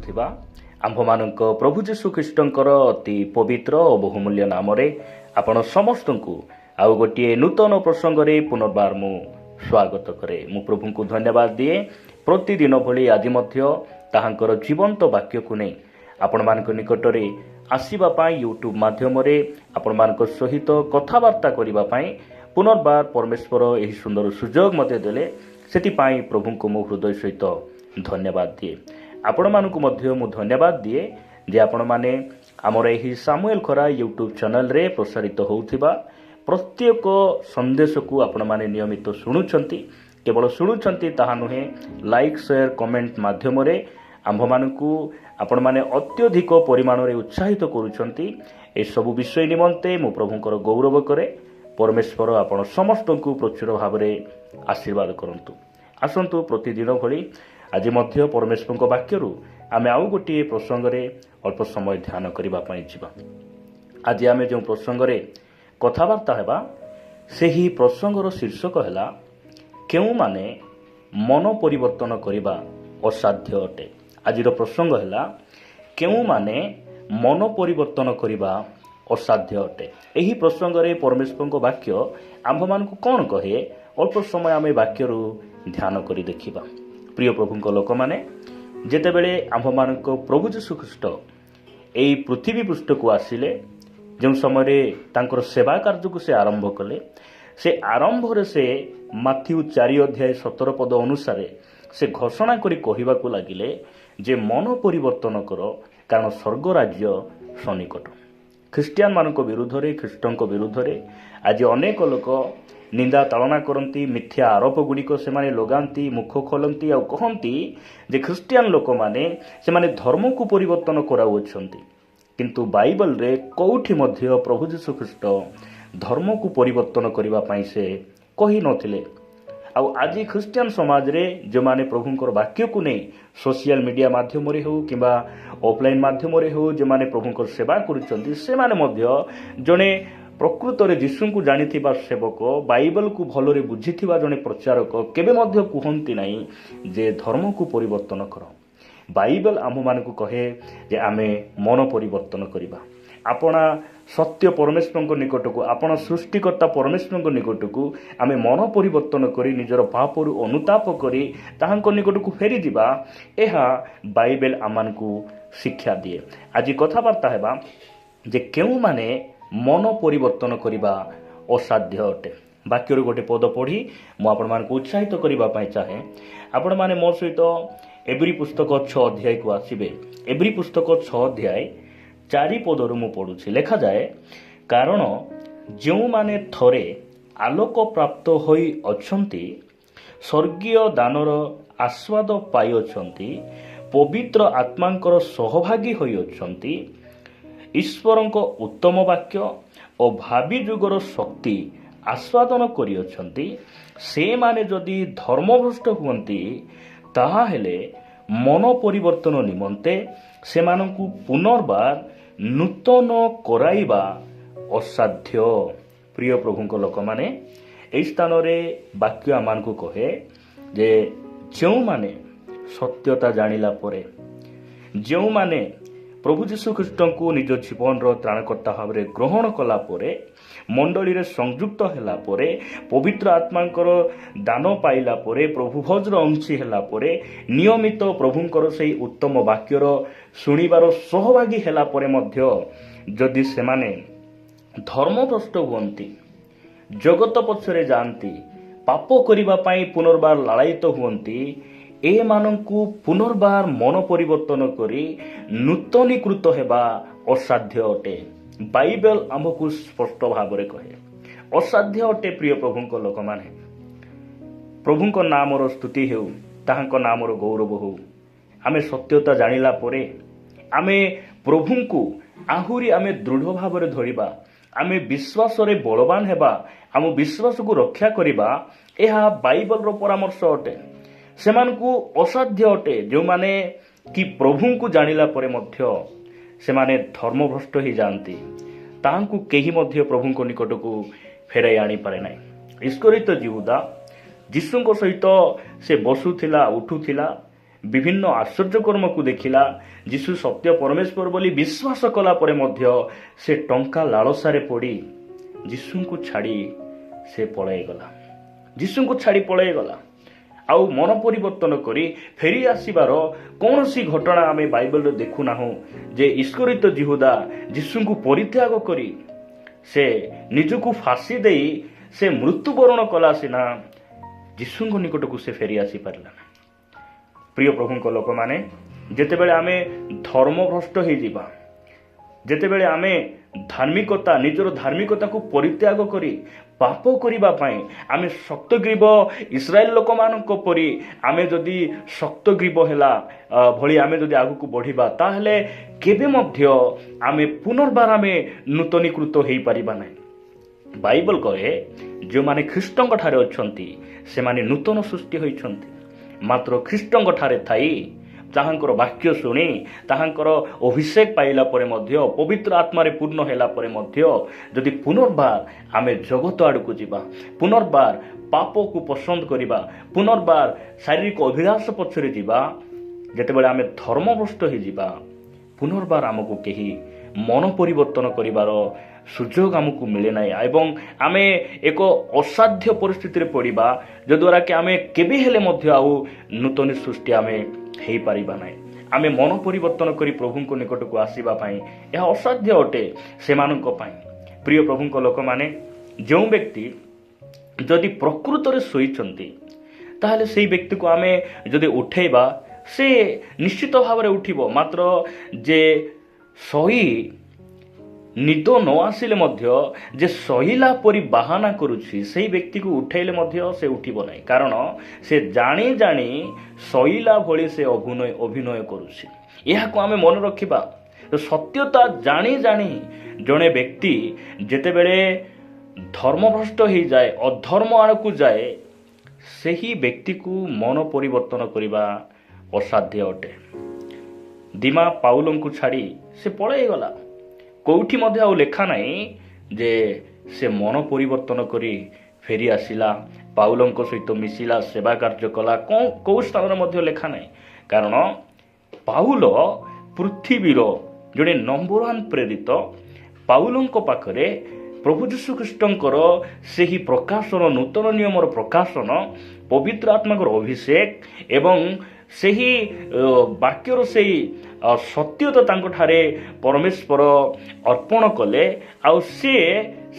ଆସୁଥିବା ଆମ୍ଭମାନଙ୍କ ପ୍ରଭୁ ଯୀଶୁ ଖ୍ରୀଷ୍ଟଙ୍କର ଅତି ପବିତ୍ର ଓ ବହୁମୂଲ୍ୟ ନାମରେ ଆପଣ ସମସ୍ତଙ୍କୁ ଆଉ ଗୋଟିଏ ନୂତନ ପ୍ରସଙ୍ଗରେ ପୁନର୍ବାର ମୁଁ ସ୍ୱାଗତ କରେ। ମୁଁ ପ୍ରଭୁଙ୍କୁ ଧନ୍ୟବାଦ ଦିଏ। ପ୍ରତିଦିନ ଭଳି ଆଜି ମଧ୍ୟ ତାହାଙ୍କର ଜୀବନ୍ତ ବାକ୍ୟକୁ ନେଇ ଆପଣମାନଙ୍କ ନିକଟରେ ଆସିବା ପାଇଁ ୟୁଟ୍ୟୁବ୍ ମାଧ୍ୟମରେ ଆପଣମାନଙ୍କ ସହିତ କଥାବାର୍ତ୍ତା କରିବା ପାଇଁ ପୁନର୍ବାର ପରମେଶ୍ୱର ଏହି ସୁନ୍ଦର ସୁଯୋଗ ମୋତେ ଦେଲେ। ସେଥିପାଇଁ ପ୍ରଭୁଙ୍କୁ ମୁଁ ହୃଦୟ ସହିତ ଧନ୍ୟବାଦ ଦିଏ। ଆପଣମାନଙ୍କୁ ମଧ୍ୟ ମୁଁ ଧନ୍ୟବାଦ ଦିଏ ଯେ ଆପଣମାନେ ଆମର ଏହି ସାମୁଏଲ ଖରା ୟୁଟ୍ୟୁବ୍ ଚ୍ୟାନେଲରେ ପ୍ରସାରିତ ହେଉଥିବା ପ୍ରତ୍ୟେକ ସନ୍ଦେଶକୁ ଆପଣମାନେ ନିୟମିତ ଶୁଣୁଛନ୍ତି। କେବଳ ଶୁଣୁଛନ୍ତି ତାହା ନୁହେଁ, ଲାଇକ୍ ସେୟାର କମେଣ୍ଟ ମାଧ୍ୟମରେ ଆମ୍ଭମାନଙ୍କୁ ଆପଣମାନେ ଅତ୍ୟଧିକ ପରିମାଣରେ ଉତ୍ସାହିତ କରୁଛନ୍ତି। ଏସବୁ ବିଷୟ ନିମନ୍ତେ ମୁଁ ପ୍ରଭୁଙ୍କର ଗୌରବ କରେ। ପରମେଶ୍ୱର ଆପଣ ସମସ୍ତଙ୍କୁ ପ୍ରଚୁର ଭାବରେ ଆଶୀର୍ବାଦ କରନ୍ତୁ। ଆସନ୍ତୁ ପ୍ରତିଦିନ ଭଳି ଆଜି ମଧ୍ୟ ପରମେଶ୍ୱରଙ୍କ ବାକ୍ୟରୁ ଆମେ ଆଉ ଗୋଟିଏ ପ୍ରସଙ୍ଗରେ ଅଳ୍ପ ସମୟ ଧ୍ୟାନ କରିବା ପାଇଁ ଯିବା। ଆଜି ଆମେ ଯେଉଁ ପ୍ରସଙ୍ଗରେ କଥାବାର୍ତ୍ତା ହେବା, ସେହି ପ୍ରସଙ୍ଗର ଶୀର୍ଷକ ହେଲା କେଉଁମାନେ ମନ ପରିବର୍ତ୍ତନ କରିବା ଅସାଧ୍ୟ ଅଟେ। ଆଜିର ପ୍ରସଙ୍ଗ ହେଲା କେଉଁମାନେ ମନ ପରିବର୍ତ୍ତନ କରିବା ଅସାଧ୍ୟ ଅଟେ। ଏହି ପ୍ରସଙ୍ଗରେ ପରମେଶ୍ୱରଙ୍କ ବାକ୍ୟ ଆମ୍ଭମାନଙ୍କୁ କ'ଣ କହେ, ଅଳ୍ପ ସମୟ ଆମେ ବାକ୍ୟରୁ ଧ୍ୟାନ କରି ଦେଖିବା। ପ୍ରିୟ ପ୍ରଭୁଙ୍କ ଲୋକମାନେ, ଯେତେବେଳେ ଆମ୍ଭମାନଙ୍କ ପ୍ରଭୁ ଯୀଶୁ ଖ୍ରୀଷ୍ଟ ଏହି ପୃଥିବୀ ପୃଷ୍ଠକୁ ଆସିଲେ, ଯେଉଁ ସମୟରେ ତାଙ୍କର ସେବା କାର୍ଯ୍ୟକୁ ସେ ଆରମ୍ଭ କଲେ, ସେ ଆରମ୍ଭରେ ସେ ମାଥ୍ୟୁ 4:17 ଅନୁସାରେ ସେ ଘୋଷଣା କରି କହିବାକୁ ଲାଗିଲେ ଯେ ମନ ପରିବର୍ତ୍ତନ କର, କାରଣ ସ୍ୱର୍ଗ ରାଜ୍ୟ ସନ୍ନିକଟ। ଖ୍ରୀଷ୍ଟିଆନମାନଙ୍କ ବିରୁଦ୍ଧରେ, ଖ୍ରୀଷ୍ଟଙ୍କ ବିରୁଦ୍ଧରେ ଆଜି ଅନେକ ଲୋକ ନିନ୍ଦା ତାଳନା କରନ୍ତି, ମିଥ୍ୟା ଆରୋପ ଗୁଡ଼ିକ ସେମାନେ ଲଗାନ୍ତି, ମୁଖ ଖୋଲନ୍ତି ଆଉ କହନ୍ତି ଯେ ଖ୍ରୀଷ୍ଟିଆନ ଲୋକମାନେ ସେମାନେ ଧର୍ମକୁ ପରିବର୍ତ୍ତନ କରାଉଅଛନ୍ତି। କିନ୍ତୁ ବାଇବଲରେ କେଉଁଠି ମଧ୍ୟ ପ୍ରଭୁ ଯୀଶୁ ଖ୍ରୀଷ୍ଟ ଧର୍ମକୁ ପରିବର୍ତ୍ତନ କରିବା ପାଇଁ ସେ କହିନଥିଲେ। ଆଉ ଆଜି ଖ୍ରୀଷ୍ଟିଆନ ସମାଜରେ ଯେଉଁମାନେ ପ୍ରଭୁଙ୍କର ବାକ୍ୟକୁ ନେଇ ସୋସିଆଲ ମିଡ଼ିଆ ମାଧ୍ୟମରେ ହେଉ କିମ୍ବା ଅଫଲାଇନ୍ ମାଧ୍ୟମରେ ହେଉ ଯେଉଁମାନେ ପ୍ରଭୁଙ୍କର ସେବା କରୁଛନ୍ତି, ସେମାନେ ମଧ୍ୟ ଜଣେ ପ୍ରକୃତରେ ଯୀଶୁଙ୍କୁ ଜାଣିଥିବା ସେବକ, ବାଇବଲକୁ ଭଲରେ ବୁଝିଥିବା ଜଣେ ପ୍ରଚାରକ କେବେ ମଧ୍ୟ କୁହନ୍ତି ନାହିଁ ଯେ ଧର୍ମକୁ ପରିବର୍ତ୍ତନ କର। ବାଇବଲ ଆମ୍ଭମାନଙ୍କୁ କହେ ଯେ ଆମେ ମନ ପରିବର୍ତ୍ତନ କରିବା। ଆପଣା ସତ୍ୟ ପରମେଶ୍ୱରଙ୍କ ନିକଟକୁ, ଆପଣ ସୃଷ୍ଟିକର୍ତ୍ତା ପରମେଶ୍ୱରଙ୍କ ନିକଟକୁ ଆମେ ମନ ପରିବର୍ତ୍ତନ କରି ନିଜର ପାପରୁ ଅନୁତାପ କରି ତାହାଙ୍କ ନିକଟକୁ ଫେରିଯିବା। ଏହା ବାଇବେଲ ଆମମାନଙ୍କୁ ଶିକ୍ଷା ଦିଏ। ଆଜି କଥାବାର୍ତ୍ତା ହେବା ଯେ କେଉଁମାନେ ମନ ପରିବର୍ତ୍ତନ କରିବା ଅସାଧ୍ୟ ଅଟେ। ବାକ୍ୟରୁ ଗୋଟେ ପଦ ପଢ଼ି ମୁଁ ଆପଣମାନଙ୍କୁ ଉତ୍ସାହିତ କରିବା ପାଇଁ ଚାହେଁ। ଆପଣମାନେ ମୋ ସହିତ ଏବ୍ରୀ ପୁସ୍ତକ 6 ଅଧ୍ୟାୟକୁ ଆସିବେ। ଏବ୍ରୀ ପୁସ୍ତକ 6 ଅଧ୍ୟାୟ 4 ପଦରୁ ମୁଁ ପଢ଼ୁଛି। ଲେଖାଯାଏ, କାରଣ ଯେଉଁମାନେ ଥରେ ଆଲୋକ ପ୍ରାପ୍ତ ହୋଇ ଅଛନ୍ତି, ସ୍ୱର୍ଗୀୟ ଦାନର ଆସ୍ୱାଦ ପାଇଅଛନ୍ତି, ପବିତ୍ର ଆତ୍ମାଙ୍କର ସହଭାଗୀ ହୋଇଅଛନ୍ତି, ଈଶ୍ୱରଙ୍କ ଉତ୍ତମ ବାକ୍ୟ ଓ ଭାବି ଯୁଗର ଶକ୍ତି ଆସ୍ୱାଦନ କରିଅଛନ୍ତି, ସେମାନେ ଯଦି ଧର୍ମଭ୍ରଷ୍ଟ ହୁଅନ୍ତି, ତାହାହେଲେ ମନ ପରିବର୍ତ୍ତନ ନିମନ୍ତେ ସେମାନଙ୍କୁ ପୁନର୍ବାର ନୂତନ କରାଇବା ଅସାଧ୍ୟ। ପ୍ରିୟ ପ୍ରଭୁଙ୍କ ଲୋକମାନେ, ଏହି ସ୍ଥାନରେ ବାକ୍ୟ ଆମମାନଙ୍କୁ କହେ ଯେ ଯେଉଁମାନେ ସତ୍ୟତା ଜାଣିଲା ପରେ, ଯେଉଁମାନେ ପ୍ରଭୁ ଯୀଶୁ ଖ୍ରୀଷ୍ଟଙ୍କୁ ନିଜ ଜୀବନର ତ୍ରାଣକର୍ତ୍ତା ଭାବରେ ଗ୍ରହଣ କଲା ପରେ, ମଣ୍ଡଳୀରେ ସଂଯୁକ୍ତ ହେଲା ପରେ, ପବିତ୍ର ଆତ୍ମାଙ୍କର ଦାନ ପାଇଲା ପରେ, ପ୍ରଭୁ ଭୋଜର ଅଂଶୀ ହେଲା ପରେ, ନିୟମିତ ପ୍ରଭୁଙ୍କର ସେହି ଉତ୍ତମ ବାକ୍ୟର ଶୁଣିବାର ସହଭାଗୀ ହେଲା ପରେ ମଧ୍ୟ ଯଦି ସେମାନେ ଧର୍ମଭ୍ରଷ୍ଟ ହୁଅନ୍ତି, ଜଗତ ପଛରେ ଯାଆନ୍ତି, ପାପ କରିବା ପାଇଁ ପୁନର୍ବାର ଲାଳାୟିତ ହୁଅନ୍ତି, ଏମାନଙ୍କୁ ପୁନର୍ବାର ମନ ପରିବର୍ତ୍ତନ କରି ନୂତନୀକୃତ ହେବା ଅସାଧ୍ୟ ଅଟେ। ବାଇବେଲ ଆମକୁ ସ୍ପଷ୍ଟ ଭାବରେ କହେ ଅସାଧ୍ୟ ଅଟେ। ପ୍ରିୟ ପ୍ରଭୁଙ୍କ ଲୋକମାନେ, ପ୍ରଭୁଙ୍କ ନାମର ସ୍ତୁତି ହେଉ, ତାହାଙ୍କ ନାମର ଗୌରବ ହେଉ। ଆମେ ସତ୍ୟତା ଜାଣିଲା ପରେ ଆମେ ପ୍ରଭୁଙ୍କୁ ଆହୁରି ଆମେ ଦୃଢ଼ ଭାବରେ ଧରିବା, ଆମେ ବିଶ୍ୱାସରେ ବଳବାନ ହେବା, ଆମ ବିଶ୍ୱାସକୁ ରକ୍ଷା କରିବା। ଏହା ବାଇବଲର ପରାମର୍ଶ ଅଟେ। ସେମାନଙ୍କୁ ଅସାଧ୍ୟ ଅଟେ ଯେଉଁମାନେ କି ପ୍ରଭୁଙ୍କୁ ଜାଣିଲା ପରେ ମଧ୍ୟ ସେମାନେ ଧର୍ମଭ୍ରଷ୍ଟ ହୋଇଯାଆନ୍ତି, ତାହାଙ୍କୁ କେହି ମଧ୍ୟ ପ୍ରଭୁଙ୍କ ନିକଟକୁ ଫେରାଇ ଆଣିପାରେ ନାହିଁ। ଇସ୍କରିତ ଯିହୁଦା ଯୀଶୁଙ୍କ ସହିତ ସେ ବସୁଥିଲା, ଉଠୁଥିଲା, ବିଭିନ୍ନ ଆଶ୍ଚର୍ଯ୍ୟକର୍ମକୁ ଦେଖିଲା। ଯୀଶୁ ସତ୍ୟ ପରମେଶ୍ୱର ବୋଲି ବିଶ୍ୱାସ କଲା ପରେ ମଧ୍ୟ ସେ ଟଙ୍କା ଲାଳସାରେ ପଡ଼ି ଯୀଶୁଙ୍କୁ ଛାଡ଼ି ସେ ପଳାଇଗଲା। ଯୀଶୁଙ୍କୁ ଛାଡ଼ି ପଳାଇଗଲା। ଆଉ ମନ ପରିବର୍ତ୍ତନ କରି ଫେରି ଆସିବାର କୌଣସି ଘଟଣା ଆମେ ବାଇବଲରେ ଦେଖୁନାହୁଁ ଯେ ଇସ୍କରିତ ଯିହୁଦା ଯୀଶୁଙ୍କୁ ପରିତ୍ୟାଗ କରି ସେ ନିଜକୁ ଫାଶୀ ଦେଇ ସେ ମୃତ୍ୟୁବରଣ କଲା ସିନା ଯୀଶୁଙ୍କ ନିକଟକୁ ସେ ଫେରି ଆସିପାରିଲା ନାହିଁ। ପ୍ରିୟ ପ୍ରଭୁଙ୍କ ଲୋକମାନେ, ଯେତେବେଳେ ଆମେ ଧର୍ମଭ୍ରଷ୍ଟ ହେଇଯିବା, ଯେତେବେଳେ ଆମେ ନିଜର ଧାର୍ମିକତାକୁ ପରିତ୍ୟାଗ କରି ପାପ କରିବା ପାଇଁ ଆମେ ଶକ୍ତଗ୍ରୀବ ଇସ୍ରାଏଲ ଲୋକମାନଙ୍କ ପରି ଆମେ ଯଦି ଶକ୍ତଗ୍ରୀବ ହେଲା ଭଳି ଆମେ ଯଦି ଆଗକୁ ବଢ଼ିବା, ତାହେଲେ କେବେ ମଧ୍ୟ ଆମେ ପୁନର୍ବାର ନୂତନୀକୃତ ହେଇପାରିବା ନାହିଁ। ବାଇବଲ କହେ ଯେଉଁମାନେ ଖ୍ରୀଷ୍ଟଙ୍କ ଠାରେ ଅଛନ୍ତି ସେମାନେ ନୂତନ ସୃଷ୍ଟି ହୋଇଛନ୍ତି। ମାତ୍ର ଖ୍ରୀଷ୍ଟଙ୍କ ଠାରେ ଥାଇ ତାହାଙ୍କର ବାକ୍ୟ ଶୁଣି ତାହାଙ୍କର ଅଭିଷେକ ପାଇଲା ପରେ ମଧ୍ୟ, ପବିତ୍ର ଆତ୍ମାରେ ପୂର୍ଣ୍ଣ ହେଲା ପରେ ମଧ୍ୟ ଯଦି ପୁନର୍ବାର ଆମେ ଜଗତ ଆଡ଼କୁ ଯିବା, ପୁନର୍ବାର ପାପକୁ ପସନ୍ଦ କରିବା, ପୁନର୍ବାର ଶାରୀରିକ ଅଭିଳାଷ ପଛରେ ଯିବା, ଯେତେବେଳେ ଆମେ ଧର୍ମଭ୍ରଷ୍ଟ ହେଇଯିବା, ପୁନର୍ବାର ଆମକୁ କେହି ମନ ପରିବର୍ତ୍ତନ କରିବାର ସୁଯୋଗ ଆମକୁ ମିଳେ ନାହିଁ ଏବଂ ଆମେ ଏକ ଅସାଧ୍ୟ ପରିସ୍ଥିତିରେ ପଡ଼ିବା, ଯଦ୍ୱାରା କି ଆମେ କେବେ ହେଲେ ମଧ୍ୟ ଆଉ ନୂତନ ସୃଷ୍ଟି ଆମେ ହେଇପାରିବା ନାହିଁ। ଆମେ ମନ ପରିବର୍ତ୍ତନ କରି ପ୍ରଭୁଙ୍କ ନିକଟକୁ ଆସିବା ପାଇଁ ଏହା ଅସାଧ୍ୟ ଅଟେ ସେମାନଙ୍କ ପାଇଁ। ପ୍ରିୟ ପ୍ରଭୁଙ୍କ ଲୋକମାନେ, ଯେଉଁ ବ୍ୟକ୍ତି ଯଦି ପ୍ରକୃତରେ ଶୋଇଛନ୍ତି ତାହେଲେ ସେଇ ବ୍ୟକ୍ତିକୁ ଆମେ ଯଦି ଉଠେଇବା ସେ ନିଶ୍ଚିତ ଭାବରେ ଉଠିବ। ମାତ୍ର ଯେ ଶୋଇ ନିଦ ନ ଆସିଲେ ମଧ୍ୟ ଯେ ଶୋଇଲା ପରି ବାହାନା କରୁଛି, ସେହି ବ୍ୟକ୍ତିକୁ ଉଠାଇଲେ ମଧ୍ୟ ସେ ଉଠିବ ନାହିଁ। କାରଣ ସେ ଜାଣି ଜାଣି ଶୋଇଲା ଭଳି ସେ ଅଭିନୟ କରୁଛି। ଏହାକୁ ଆମେ ମନେ ରଖିବା। ସତ୍ୟତା ଜାଣି ଜାଣି ଜଣେ ବ୍ୟକ୍ତି ଯେତେବେଳେ ଧର୍ମଭ୍ରଷ୍ଟ ହେଇଯାଏ, ଅଧର୍ମ ଆଡ଼କୁ ଯାଏ, ସେହି ବ୍ୟକ୍ତିକୁ ମନ ପରିବର୍ତ୍ତନ କରିବା ଅସାଧ୍ୟ ଅଟେ। ଦିମା ପାଉଲଙ୍କୁ ଛାଡ଼ି ସେ ପଳାଇଗଲା। କେଉଁଠି ମଧ୍ୟ ଆଉ ଲେଖା ନାହିଁ ଯେ ସେ ମନ ପରିବର୍ତ୍ତନ କରି ଫେରି ଆସିଲା, ପାଉଲଙ୍କ ସହିତ ମିଶିଲା, ସେବା କାର୍ଯ୍ୟ କଲା। କେଉଁ ସ୍ଥାନରେ ମଧ୍ୟ ଲେଖା ନାହିଁ। କାରଣ ପାଉଲ ପୃଥିବୀର ଜଣେ ନମ୍ବର 1 ପ୍ରେରିତ। ପାଉଲଙ୍କ ପାଖରେ ପ୍ରଭୁ ଯୀଶୁଖ୍ରୀଷ୍ଟଙ୍କର ସେହି ପ୍ରକାଶନ, ନୂତନ ନିୟମର ପ୍ରକାଶନ, ପବିତ୍ର ଆତ୍ମାଙ୍କର ଅଭିଷେକ ଏବଂ ସେହି ବାକ୍ୟର ସେହି ସତ୍ୟତା ତାଙ୍କଠାରେ ପରମେଶ୍ୱର ଅର୍ପଣ କଲେ। ଆଉ ସିଏ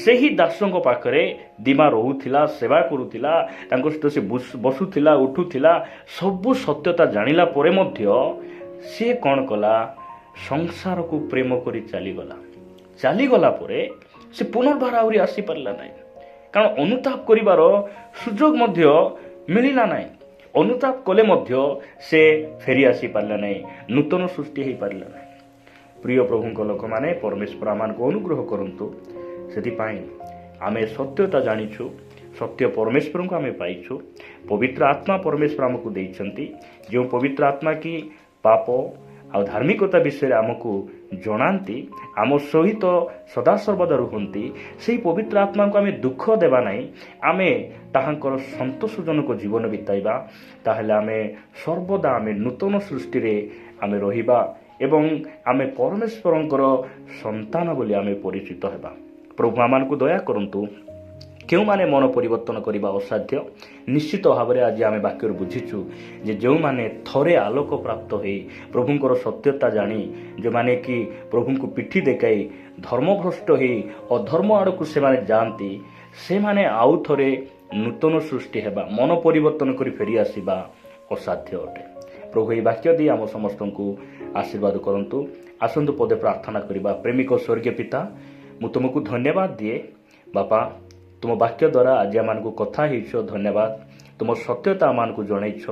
ସେହି ଦାସଙ୍କ ପାଖରେ ଦିମା ରହୁଥିଲା, ସେବା କରୁଥିଲା, ତାଙ୍କ ସହିତ ସେ ବସୁଥିଲା, ଉଠୁଥିଲା। ସବୁ ସତ୍ୟତା ଜାଣିଲା ପରେ ମଧ୍ୟ ସିଏ କ'ଣ କଲା? ସଂସାରକୁ ପ୍ରେମ କରି ଚାଲିଗଲା ପରେ ସେ ପୁନର୍ବାର ଆହୁରି ଆସିପାରିଲା ନାହିଁ। କାରଣ ଅନୁତାପ କରିବାର ସୁଯୋଗ ମଧ୍ୟ ମିଳିଲା ନାହିଁ। ଅନୁତାପ କଲେ ମଧ୍ୟ ସେ ଫେରି ଆସିପାରିଲା ନାହିଁ, ନୂତନ ସୃଷ୍ଟି ହେଇପାରିଲା ନାହିଁ। ପ୍ରିୟ ପ୍ରଭୁଙ୍କ ଲୋକମାନେ, ପରମେଶ୍ୱର ଆମମାନଙ୍କୁ ଅନୁଗ୍ରହ କରନ୍ତୁ। ସେଥିପାଇଁ ଆମେ ସତ୍ୟତା ଜାଣିଛୁ, ସତ୍ୟ ପରମେଶ୍ୱରଙ୍କୁ ଆମେ ପାଇଛୁ। ପବିତ୍ର ଆତ୍ମା ପରମେଶ୍ୱର ଆମକୁ ଦେଇଛନ୍ତି, ଯେଉଁ ପବିତ୍ର ଆତ୍ମା କି ପାପ ଆଉ ଧାର୍ମିକତା ବିଷୟରେ ଆମକୁ ଜଣାନ୍ତି, ଆମ ସହିତ ସଦାସର୍ବଦା ରୁହନ୍ତି। ସେହି ପବିତ୍ର ଆତ୍ମାଙ୍କୁ ଆମେ ଦୁଃଖ ଦେବା ନାହିଁ, ଆମେ ତାହାଙ୍କର ସନ୍ତୋଷଜନକ ଜୀବନ ବିତାଇବା। ତାହେଲେ ଆମେ ସର୍ବଦା ନୂତନ ସୃଷ୍ଟିରେ ଆମେ ରହିବା ଏବଂ ଆମେ ପରମେଶ୍ୱରଙ୍କର ସନ୍ତାନ ବୋଲି ଆମେ ପରିଚିତ ହେବା। ପ୍ରଭୁ ଆମମାନଙ୍କୁ ଦୟା କରନ୍ତୁ। କେଉଁମାନେ ମନ ପରିବର୍ତ୍ତନ କରିବା ଅସାଧ୍ୟ, ନିଶ୍ଚିତ ଭାବରେ ଆଜି ଆମେ ବାକ୍ୟରୁ ବୁଝିଛୁ ଯେ ଯେଉଁମାନେ ଥରେ ଆଲୋକ ପ୍ରାପ୍ତ ହୋଇ ପ୍ରଭୁଙ୍କର ସତ୍ୟତା ଜାଣି, ଯେଉଁମାନେ କି ପ୍ରଭୁଙ୍କୁ ପିଠି ଦେଖାଇ ଧର୍ମଭ୍ରଷ୍ଟ ହୋଇ ଅଧର୍ମ ଆଡ଼କୁ ସେମାନେ ଯାଆନ୍ତି, ସେମାନେ ଆଉ ଥରେ ନୂତନ ସୃଷ୍ଟି ହେବା, ମନ ପରିବର୍ତ୍ତନ କରି ଫେରି ଆସିବା ଅସାଧ୍ୟ ଅଟେ। ପ୍ରଭୁ ଏହି ବାକ୍ୟ ଦେଇ ଆମ ସମସ୍ତଙ୍କୁ ଆଶୀର୍ବାଦ କରନ୍ତୁ। ଆସନ୍ତୁ ପଦେ ପ୍ରାର୍ଥନା କରିବା। ପ୍ରେମିକ ସ୍ୱର୍ଗୀୟ ପିତା, ମୁଁ ତୁମକୁ ଧନ୍ୟବାଦ ଦିଏ ବାପା, ତୁମ ବାକ୍ୟ ଦ୍ୱାରା ଆଜି ଆମମାନଙ୍କୁ କଥା ହେଇଛ। ଧନ୍ୟବାଦ। ତୁମ ସତ୍ୟତା ଆମମାନଙ୍କୁ ଜଣେଇଛ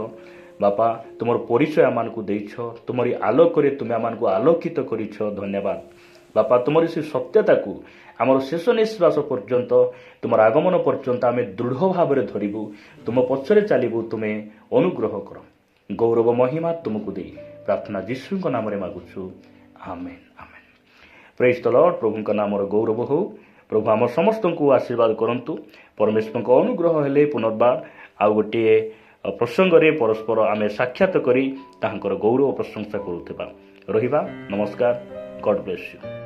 ବାପା, ତୁମର ପରିଚୟ ଆମମାନଙ୍କୁ ଦେଇଛ, ତୁମରି ଆଲୋକରେ ତୁମେ ଆମମାନଙ୍କୁ ଆଲୋକିତ କରିଛ। ଧନ୍ୟବାଦ ବାପା, ତୁମରି ସେ ସତ୍ୟତାକୁ ଆମର ଶେଷ ନିଶ୍ୱାସ ପର୍ଯ୍ୟନ୍ତ, ତୁମର ଆଗମନ ପର୍ଯ୍ୟନ୍ତ ଆମେ ଦୃଢ଼ ଭାବରେ ଧରିବୁ, ତୁମ ପଛରେ ଚାଲିବୁ। ତୁମେ ଅନୁଗ୍ରହ କର। ଗୌରବ ମହିମା ତୁମକୁ ଦେଇ ପ୍ରାର୍ଥନା ଯୀଶୁଙ୍କ ନାମରେ ମାଗୁଛୁ। ଆମେନ୍ ଆମେନ୍। ପ୍ରେଜ୍ ଦ ଲର୍ଡ। ପ୍ରଭୁଙ୍କ ନାମର ଗୌରବ ହେଉ। ପ୍ରଭୁ ଆମ ସମସ୍ତଙ୍କୁ ଆଶୀର୍ବାଦ କରନ୍ତୁ। ପରମେଶ୍ୱରଙ୍କ ଅନୁଗ୍ରହ ହେଲେ ପୁନର୍ବାର ଆଉ ଗୋଟିଏ ପ୍ରସଙ୍ଗରେ ପରସ୍ପର ଆମେ ସାକ୍ଷାତ କରି ତାହାଙ୍କର ଗୌରବ ପ୍ରଶଂସା କରୁଥିବା ରହିବା। ନମସ୍କାର। ଗଡ୍ ବ୍ଲେସ୍ ୟୁ।